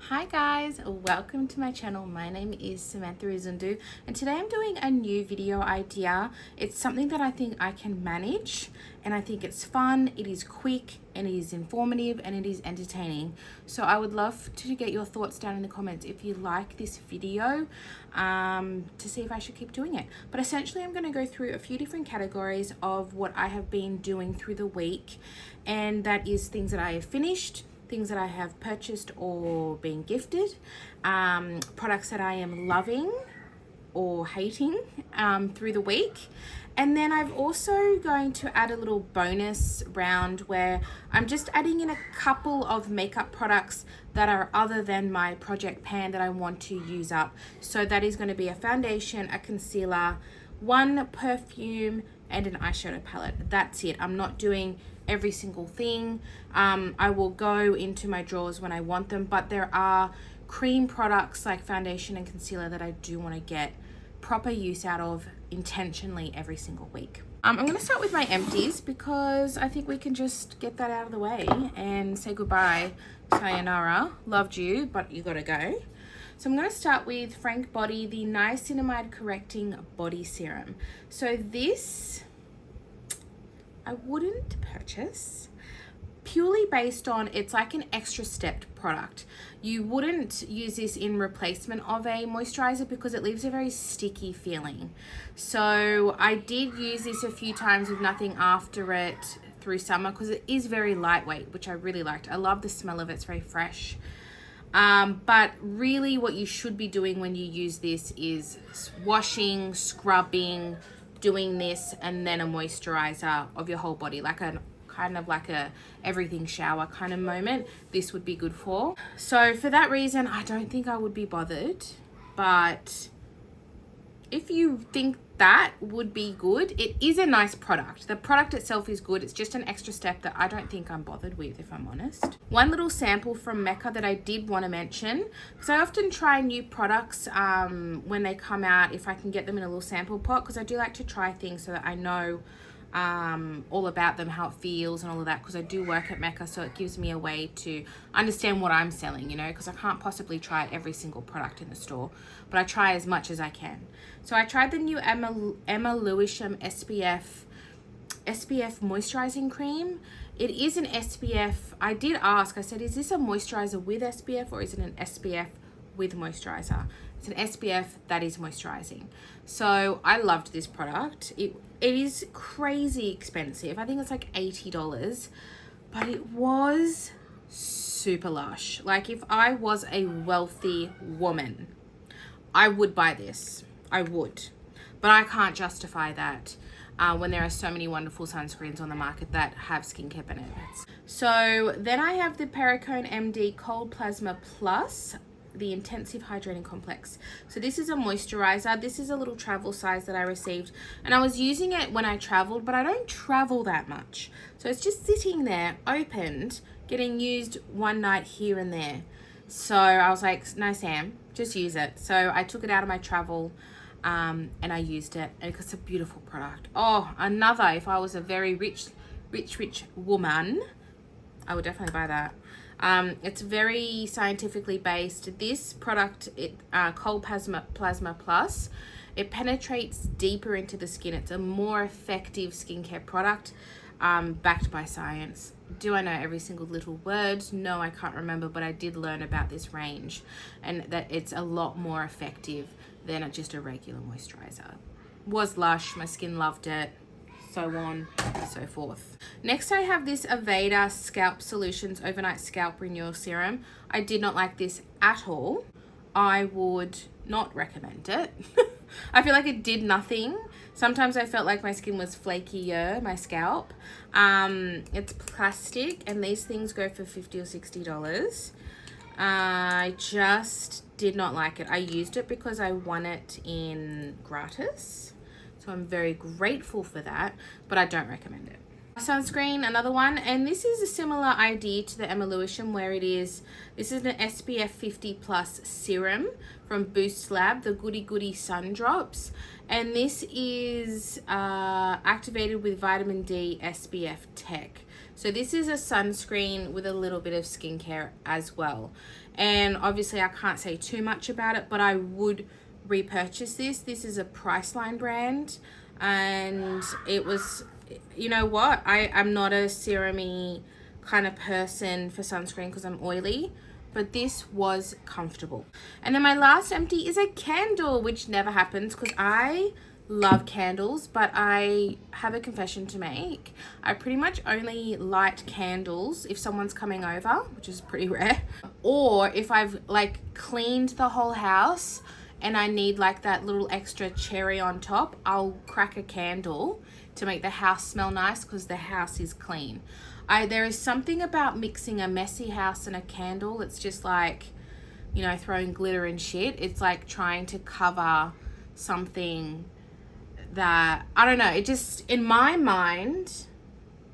Hi guys, welcome to my channel. My name is Samantha Izundu and today I'm doing a new video idea. It's something that I think I can manage and I think it's fun, it is quick and it is informative and it is entertaining. So I would love to get your thoughts down in the comments if you like this video to see if I should keep doing it. But essentially I'm going to go through a few different categories of what I have been doing through the week, and that is things that I have finished, things that I have purchased or been gifted, products that I am loving or hating through the week. And then I'm also going to add a little bonus round where I'm just adding in a couple of makeup products that are other than my project pan that I want to use up. So that is going to be a foundation, a concealer, one perfume, and an eyeshadow palette. That's it. I'm not doing every single thing. I will go into my drawers when I want them, but there are cream products like foundation and concealer that I do want to get proper use out of intentionally every single week. I'm going to start with my empties because I think we can just get that out of the way and say goodbye. Sayonara, loved you, but you gotta go. So I'm going to start with Frank Body, the Niacinamide Correcting Body Serum. So this I wouldn't purchase purely based on it's like an extra stepped product. You wouldn't use this in replacement of a moisturizer because it leaves a very sticky feeling. So I did use this a few times with nothing after it through summer because it is very lightweight, which I really liked. I love the smell of it, it's very fresh. But really what you should be doing when you use this is washing, scrubbing, doing this, and then a moisturizer of your whole body, like a kind of like a everything shower kind of moment. This would be good for. So for that reason, I don't think I would be bothered, but if you think that would be good, it is a nice product. The product itself is good. It's just an extra step that I don't think I'm bothered with, if I'm honest. One little sample from Mecca that I did want to mention, because I often try new products when they come out, if I can get them in a little sample pot, because I do like to try things so that I know all about them, how it feels and all of that, because I do work at Mecca, so it gives me a way to understand what I'm selling, you know, because I can't possibly try every single product in the store, but I try as much as I can. So I tried the new Emma Lewisham SPF moisturizing cream. It is an SPF. I did ask, I said, is this a moisturizer with SPF or is it an SPF with moisturizer? It's an SPF that is moisturizing. So I loved this product. It is crazy expensive. I think it's like $80, but it was super lush. Like if I was a wealthy woman, I would buy this. I would, but I can't justify that when there are so many wonderful sunscreens on the market that have skincare benefits. So then I have the Perricone MD Cold Plasma Plus, the Intensive Hydrating Complex. So this is a moisturizer. This is a little travel size that I received, and I was using it when I traveled, but I don't travel that much. So it's just sitting there, opened, getting used one night here and there. So I was like, no, Sam, just use it. So I took it out of my travel and I used it, and it's a beautiful product. Oh, another, if I was a very rich woman, I would definitely buy that. It's very scientifically based. This product, Cold Plasma Plus, it penetrates deeper into the skin. It's a more effective skincare product backed by science. Do I know every single little word? No, I can't remember, but I did learn about this range and that it's a lot more effective than just a regular moisturizer. Was lush, my skin loved it, so on and so forth. Next I have this Aveda Scalp Solutions Overnight Scalp Renewal Serum. I did not like this at all. I would not recommend it. I feel like it did nothing. Sometimes I felt like my skin was flakier, my scalp. It's plastic and these things go for $50 or $60. I just did not like it. I used it because I won it in gratis. So I'm very grateful for that, but I don't recommend it. Sunscreen, another one, and this is a similar idea to the Emma Lewisham where this is an SPF 50 plus serum from Boost Lab, the Goody Goody Sun Drops, and this is activated with vitamin D SPF tech. So this is a sunscreen with a little bit of skincare as well. And obviously I can't say too much about it, but I would repurchase this. This is a Priceline brand, and it was, you know what, I'm not a serum-y kind of person for sunscreen because I'm oily, but this was comfortable. And then my last empty is a candle, which never happens because I love candles, but I have a confession to make. I pretty much only light candles if someone's coming over, which is pretty rare, or if I've like cleaned the whole house and I need like that little extra cherry on top, I'll crack a candle to make the house smell nice because the house is clean. There is something about mixing a messy house and a candle. It's just like, you know, throwing glitter and shit. It's like trying to cover something that, I don't know, it just, in my mind,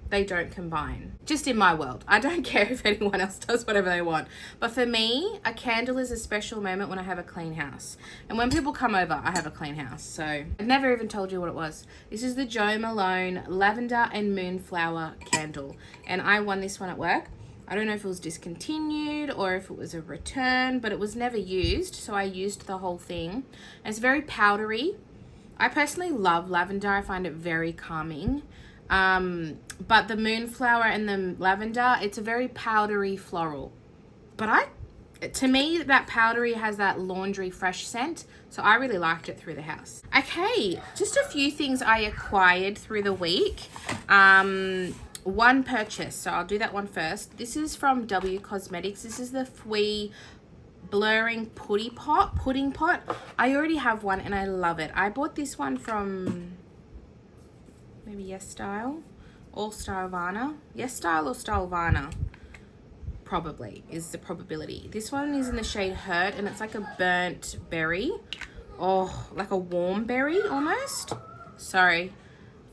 they don't combine. Just in my world. I don't care if anyone else does whatever they want. But for me, a candle is a special moment when I have a clean house. And when people come over, I have a clean house. So I've never even told you what it was. This is the Jo Malone Lavender and Moonflower candle. And I won this one at work. I don't know if it was discontinued or if it was a return, but it was never used. So I used the whole thing. And it's very powdery. I personally love lavender. I find it very calming. But the moonflower and the lavender, it's a very powdery floral. But to me, that powdery has that laundry fresh scent. So I really liked it through the house. Okay, just a few things I acquired through the week. One purchase, so I'll do that one first. This is from W Cosmetics. This is the Fwee blurring pudding pot. I already have one and I love it. I bought this one from maybe Yes Style or Stylevana. Yes Style or Stylevana probably is the probability. This one is in the shade Hurt and it's like a burnt berry. Oh, like a warm berry almost. Sorry,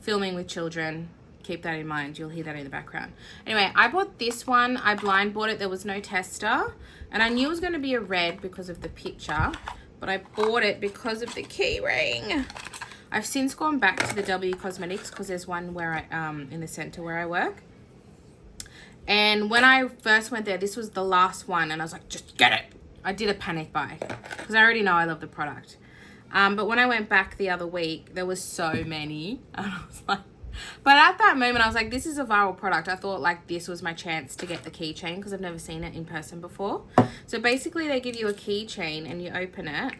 filming with children. Keep that in mind. You'll hear that in the background. Anyway, I bought this one. I blind bought it. There was no tester. And I knew it was going to be a red because of the picture. But I bought it because of the key ring. I've since gone back to the W Cosmetics because there's one where I in the center where I work. And when I first went there, this was the last one. And I was like, just get it. I did a panic buy because I already know I love the product. But when I went back the other week, there was so many. And I was like, but at that moment, I was like, this is a viral product. I thought like this was my chance to get the keychain because I've never seen it in person before. So basically they give you a keychain and you open it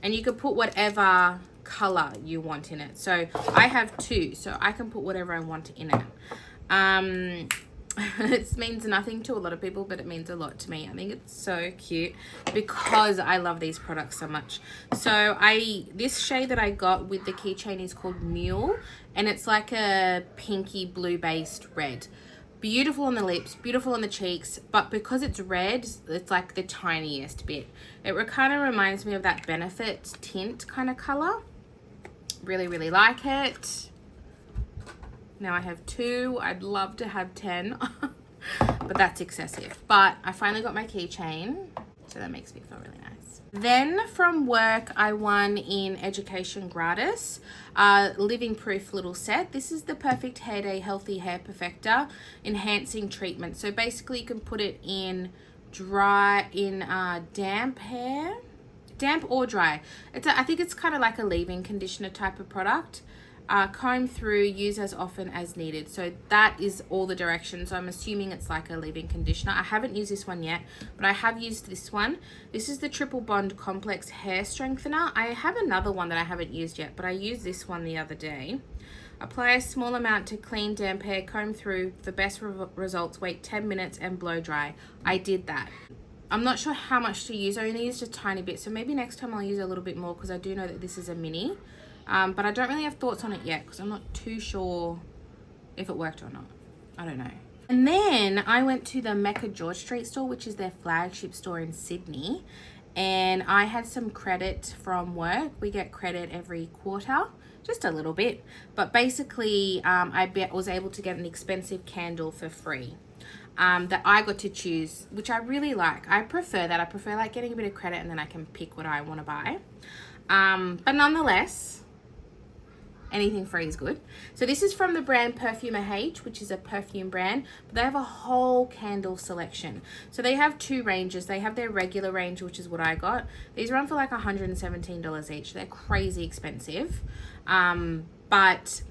and you can put whatever color you want in it. So I have two, so I can put whatever I want in it. It means nothing to a lot of people, but it means a lot to me. I think it's so cute because I love these products so much. So this shade that I got with the keychain is called Mule, and it's like a pinky blue based red. Beautiful on the lips, beautiful on the cheeks, but because it's red, it's like the tiniest bit. It kind of reminds me of that Benefit tint kind of color. Really, really like it. Now I have 2. I'd love to have 10, but that's excessive. But I finally got my keychain, so that makes me feel really nice. Then from work, I won in Education Gratis, Living Proof little set. This is the Perfect Hair Day Healthy Hair Perfector Enhancing Treatment. So basically you can put it in damp hair, damp or dry. I think it's kind of like a leave-in conditioner type of product. Comb through, use as often as needed. So that is all the directions. So I'm assuming it's like a leave-in conditioner. I haven't used this one yet, but I have used this one. This is the Triple Bond Complex Hair Strengthener. I have another one that I haven't used yet, but I used this one the other day. Apply a small amount to clean damp hair, comb through for best results, wait 10 minutes and blow dry. I did that. I'm not sure how much to use. I only used a tiny bit, so maybe next time I'll use a little bit more because I do know that this is a mini. But I don't really have thoughts on it yet because I'm not too sure if it worked or not. I don't know. And then I went to the Mecca George Street store, which is their flagship store in Sydney. And I had some credit from work. We get credit every quarter, just a little bit. But basically, I was able to get an expensive candle for free. That I got to choose, which I really like. I prefer that. I prefer like getting a bit of credit and then I can pick what I want to buy. But nonetheless, anything free is good. So this is from the brand Perfumer H, which is a perfume brand, but they have a whole candle selection. So they have two ranges. They have their regular range, which is what I got. These run for like $117 each. They're crazy expensive. But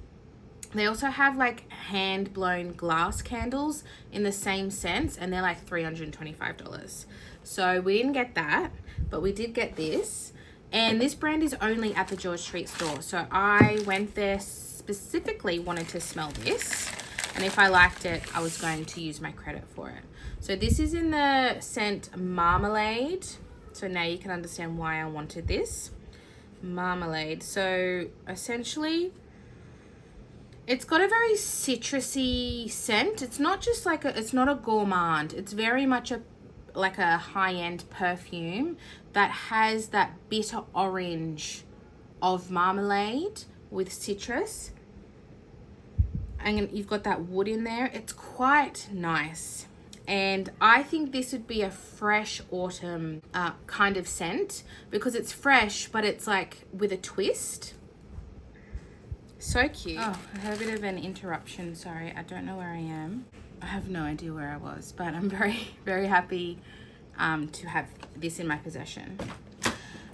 they also have like hand blown glass candles in the same sense, and they're like $325. So we didn't get that, but we did get this. And this brand is only at the George Street store. So I went there specifically, wanted to smell this. And if I liked it, I was going to use my credit for it. So this is in the scent Marmalade. So now you can understand why I wanted this. Marmalade. So essentially, it's got a very citrusy scent. It's not just like it's not a gourmand. It's very much like a high-end perfume that has that bitter orange of marmalade with citrus. And you've got that wood in there. It's quite nice. And I think this would be a fresh autumn kind of scent, because it's fresh, but it's like with a twist. So cute. Oh, I had a bit of an interruption. Sorry, I don't know where I am. I have no idea where I was, but I'm very, very happy to have this in my possession.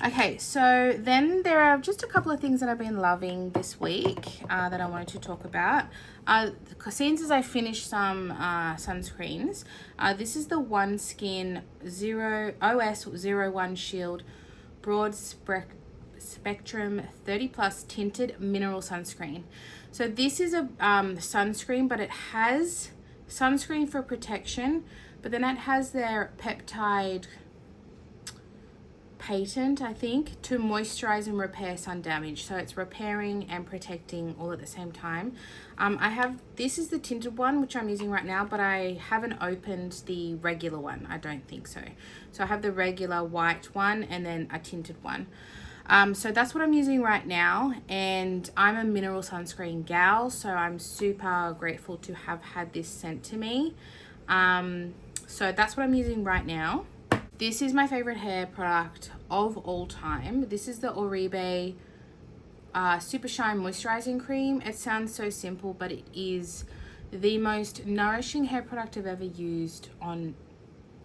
Okay, so then there are just a couple of things that I've been loving this week that I wanted to talk about. Since as I finished some sunscreens, this is the One Skin OS01 Shield Broad Spectrum 30 Plus Tinted Mineral Sunscreen. So this is a sunscreen, but it has sunscreen for protection, but then it has their peptide patent, I think, to moisturize and repair sun damage. So it's repairing and protecting all at the same time. This is the tinted one, which I'm using right now, but I haven't opened the regular one. I don't think so. So I have the regular white one and then a tinted one. So that's what I'm using right now, and I'm a mineral sunscreen gal, so I'm super grateful to have had this sent to me. So that's what I'm using right now. This is my favorite hair product of all time. This is the Oribe Super Shine Moisturizing Cream. It sounds so simple, but it is the most nourishing hair product I've ever used in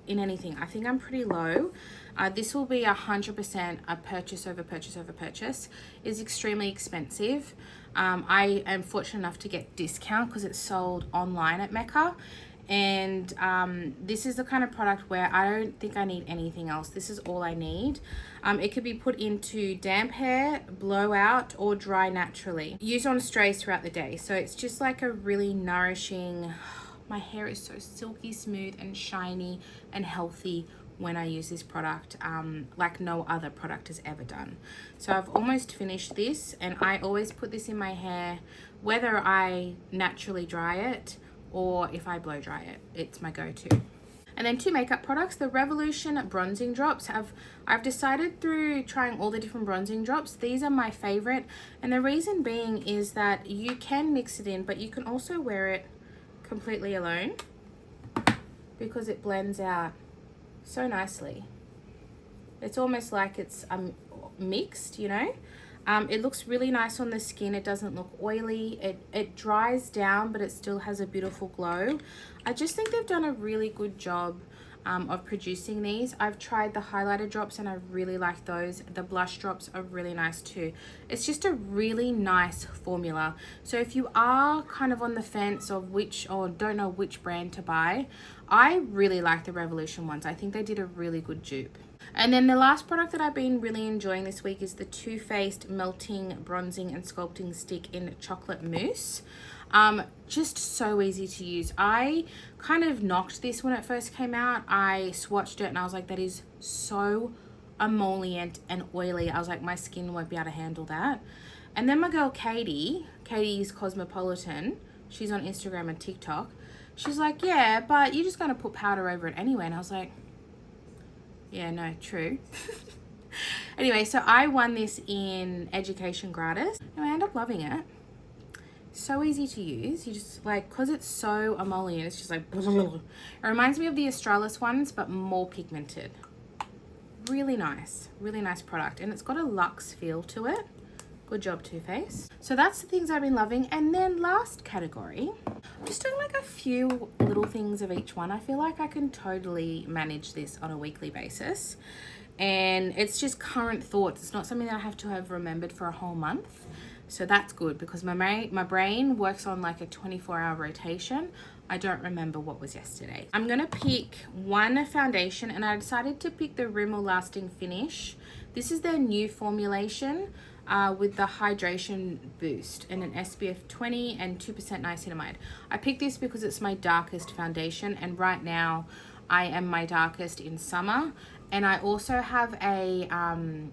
anything. I think I'm pretty low. This will be 100% a purchase over purchase over purchase. It's extremely expensive. I am fortunate enough to get discount because it's sold online at Mecca. And this is the kind of product where I don't think I need anything else. This is all I need. It could be put into damp hair, blowout, or dry naturally. Used on strays throughout the day. So it's just like a really nourishing... My hair is so silky smooth and shiny and healthy when I use this product, like no other product has ever done. So I've almost finished this, and I always put this in my hair, whether I naturally dry it or if I blow dry it. It's my go-to. And then two makeup products, the Revolution bronzing drops. I've decided through trying all the different bronzing drops, these are my favorite. And the reason being is that you can mix it in, but you can also wear it completely alone because it blends out so nicely. It's almost like it's mixed, you know. It looks really nice on the skin. It doesn't look oily. It dries down, but it still has a beautiful glow. I just think they've done a really good job of producing these. I've tried the highlighter drops and I really like those. The blush drops are really nice too. It's just a really nice formula. So if you are kind of on the fence of don't know which brand to buy, I really like the Revolution ones. I think they did a really good dupe. And then the last product that I've been really enjoying this week is the Too Faced Melting Bronzing and Sculpting Stick in Chocolate Mousse. Just so easy to use. I kind of knocked this when it first came out. I swatched it and I was like, that is so emollient and oily. I was like, my skin won't be able to handle that. And then my girl Katie's Cosmopolitan, she's on Instagram and TikTok. She's like, yeah, but you're just going to put powder over it anyway. And I was like, yeah, no, true. Anyway, so I won this in Education Gratis and I ended up loving it. So easy to use. You just like, because it's so emollient, it's just like blah, blah, blah. It reminds me of the Australis ones, but more pigmented. Really nice product, and it's got a luxe feel to it. Good job, Too Faced. So that's the things I've been loving. And then last category, I'm just doing like a few little things of each one. I feel like I can totally manage this on a weekly basis. And it's just current thoughts. It's not something that I have to have remembered for a whole month. So that's good because my brain works on like a 24-hour rotation. I don't remember what was yesterday. I'm gonna pick one foundation, and I decided to pick the Rimmel Lasting Finish. This is their new formulation with the hydration boost and an SPF 20 and 2% niacinamide. I picked this because it's my darkest foundation, and right now I am my darkest in summer. And I also have a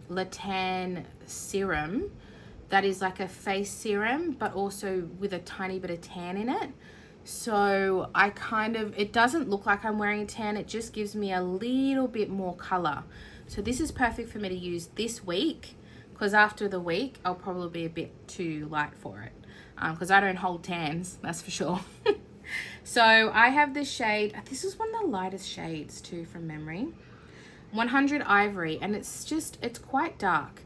Le Tan serum that is like a face serum, but also with a tiny bit of tan in it. So I it doesn't look like I'm wearing a tan, it just gives me a little bit more color. So this is perfect for me to use this week, because after the week, I'll probably be a bit too light for it. Because I don't hold tans, that's for sure. So I have this shade, this is one of the lightest shades too from memory. 100 Ivory, and it's quite dark.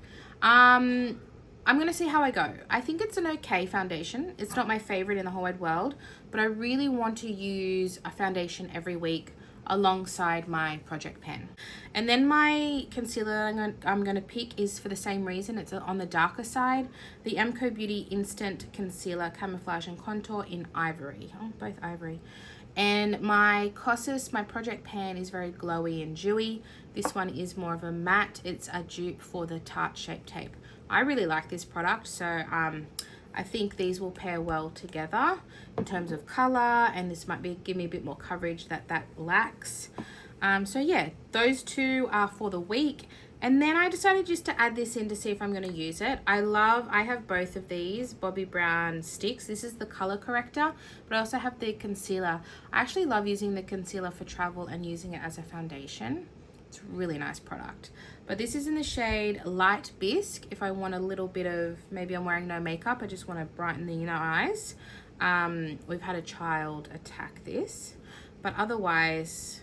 I'm gonna see how I go. I think it's an okay foundation. It's not my favorite in the whole wide world, but I really want to use a foundation every week alongside my project pen. And then my concealer that I'm gonna pick is for the same reason. It's on the darker side. The Emco Beauty Instant Concealer Camouflage and Contour in Ivory. Oh, both ivory. And my Kosas, my project pan, is very glowy and dewy. This one is more of a matte. It's a dupe for the Tarte Shape Tape. I really like this product, so I think these will pair well together in terms of color, and this might give me a bit more coverage that lacks. So yeah, those two are for the week. And then I decided just to add this in to see if I'm going to use it. I have both of these Bobbi Brown sticks. This is the color corrector, but I also have the concealer. I actually love using the concealer for travel and using it as a foundation. It's a really nice product. But this is in the shade Light Bisque. If I want a little bit of, maybe I'm wearing no makeup, I just want to brighten the inner eyes. We've had a child attack this, but otherwise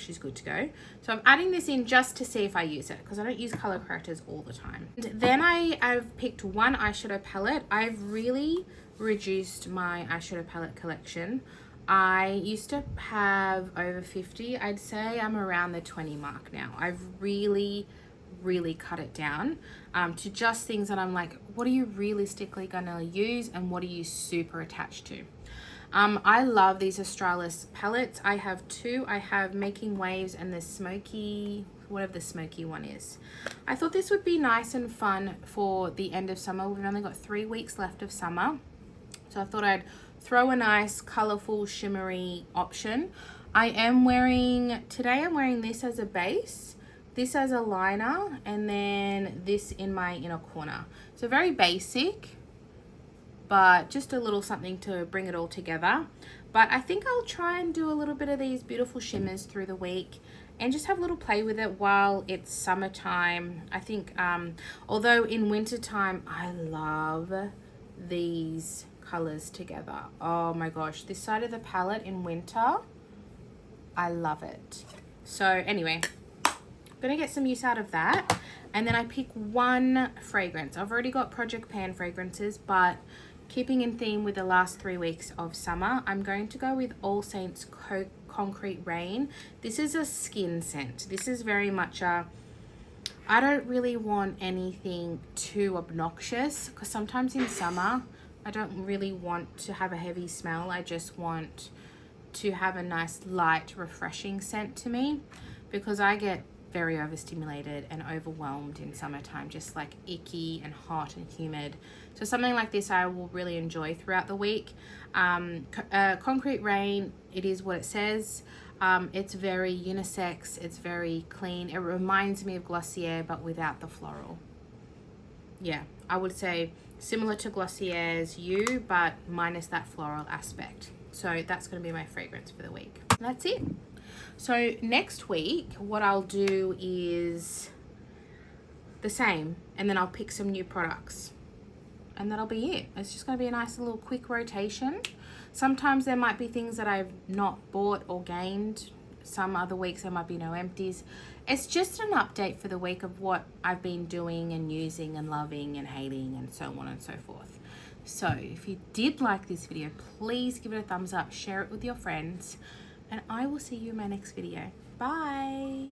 she's good to go. So I'm adding this in just to see if I use it, because I don't use color correctors all the time. And then I've picked one eyeshadow palette. I've really reduced my eyeshadow palette collection. I used to have over 50. I'd say I'm around the 20 mark now. I've really cut it down to just things that I'm like, what are you realistically gonna use and what are you super attached to? I love these Australis palettes. I have two. I have Making Waves and the Smoky, whatever the smoky one is. I thought this would be nice and fun for the end of summer. We've only got 3 weeks left of summer. So I thought I'd throw a nice colorful shimmery option. today I'm wearing this as a base, this as a liner, and then this in my inner corner. So very basic, but just a little something to bring it all together. But I think I'll try and do a little bit of these beautiful shimmers through the week and just have a little play with it while it's summertime. I think, although in wintertime, I love these colors together. Oh my gosh, this side of the palette in winter, I love it. So anyway, I'm gonna get some use out of that. And then I pick one fragrance. I've already got Project Pan fragrances, but keeping in theme with the last 3 weeks of summer, I'm going to go with All Saints Concrete Rain. This is a skin scent. This is very much I don't really want anything too obnoxious, because sometimes in summer, I don't really want to have a heavy smell. I just want to have a nice, light, refreshing scent to me, because I get very overstimulated and overwhelmed in summertime, just like icky and hot and humid. So something like this I will really enjoy throughout the week. Concrete Rain, it is what it says. It's very unisex, it's very clean. It reminds me of Glossier, but without the floral. Yeah, I would say similar to Glossier's You, but minus that floral aspect. So that's going to be my fragrance for the week. That's it. So next week, what I'll do is the same, and then I'll pick some new products, and that'll be it. It's just going to be a nice little quick rotation. Sometimes there might be things that I've not bought or gained. Some other weeks there might be no empties. It's just an update for the week of what I've been doing and using and loving and hating and so on and so forth. So if you did like this video, please give it a thumbs up, share it with your friends, and I will see you in my next video. Bye.